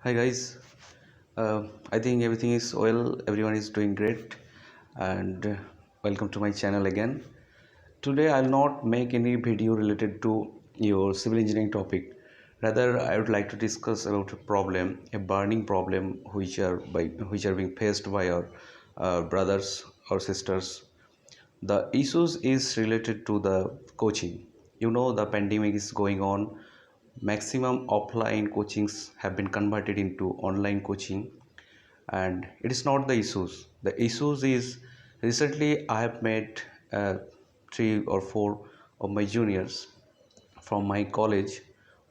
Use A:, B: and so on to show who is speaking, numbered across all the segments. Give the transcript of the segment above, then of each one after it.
A: Hi guys, I think everything is well, everyone is doing great, and welcome to my channel again. Today I'll not make any video related to your civil engineering topic. Rather, I would like to discuss about a problem, a burning problem which are being faced by our brothers or sisters. The issues is related to the coaching. You know the pandemic is going on. Maximum offline coachings have been converted into online coaching, and it is not the issues. The issues is recently I have met three or four of my juniors from my college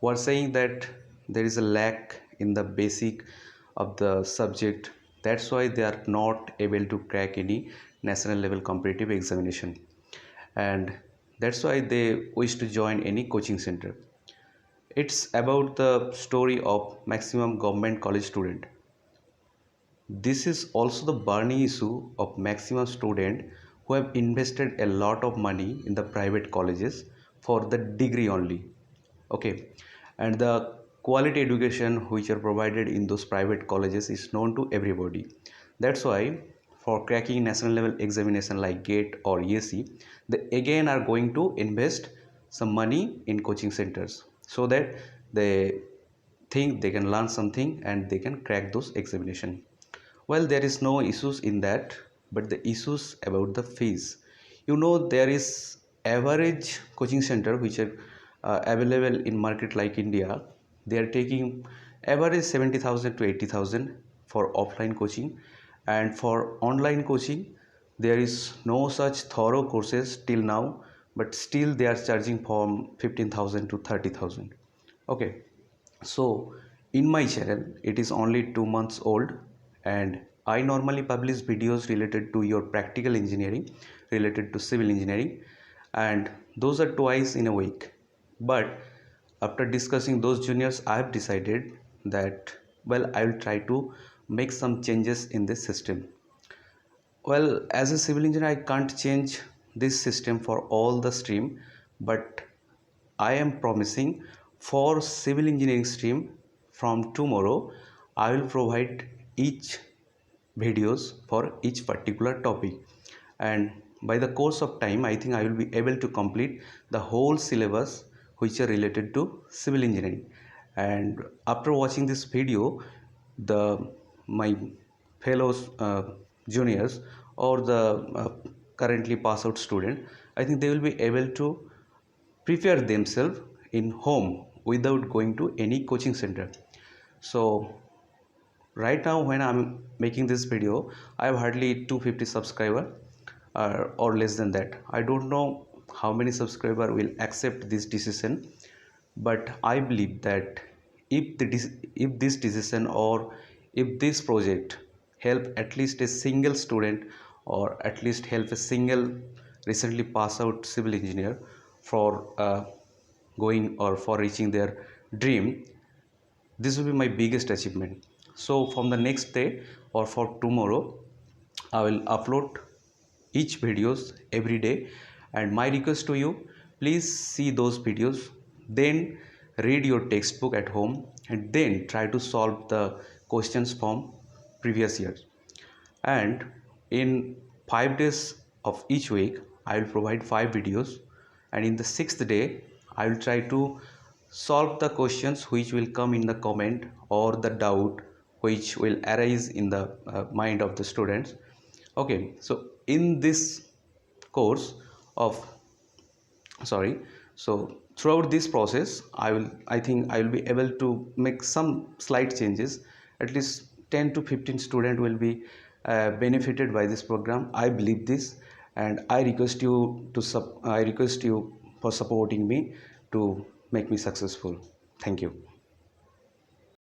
A: who are saying that there is a lack in the basic of the subject. That's why they are not able to crack any national level competitive examination, and that's why they wish to join any coaching center. It's about the story of maximum government college student. This is also the burning issue of maximum student who have invested a lot of money in the private colleges for the degree only. Okay, and the quality education which are provided in those private colleges is known to everybody. That's why for cracking national level examination like GATE or ESE, they again are going to invest some money in coaching centers so that they think they can learn something and they can crack those examination. Well, there is no issues in that, but the issues about the fees. You know, there is average coaching center which are available in market like India. They are taking average 70,000 to 80,000 for offline coaching, and for online coaching, there is no such thorough courses till now, but still they are charging from 15,000 to 30,000. Okay, so in my channel, it is only 2 months old, and I normally publish videos related to your practical engineering, related to civil engineering, and those are twice in a week. But after discussing those juniors, I have decided that, well, I will try to make some changes in this system. Well, as a civil engineer, I can't change this system for all the stream, but I am promising for civil engineering stream from tomorrow, I will provide each videos for each particular topic, and by the course of time I think I will be able to complete the whole syllabus which are related to civil engineering. And after watching this video, the my fellows juniors or the currently pass out student, I think they will be able to prepare themselves in home without going to any coaching center. So right now when I'm making this video, I have hardly 250 subscriber, or less than that. I don't know how many subscriber will accept this decision, but I believe that if this decision or if this project help at least a single student, or at least help a single recently pass out civil engineer for going or for reaching their dream, this will be my biggest achievement. So from the next day or for tomorrow, I will upload each videos every day, and my request to you, please see those videos, then read your textbook at home, and then try to solve the questions from previous years. And in 5 days of each week, I will provide 5 videos, and in the sixth day I will try to solve the questions which will come in the comment or the doubt which will arise in the mind of the students. Okay, so in this course of sorry so throughout this process, I think I will be able to make some slight changes. At least 10 to 15 student will be benefited by this program, I believe this. And I request you for supporting me to make me successful. Thank you.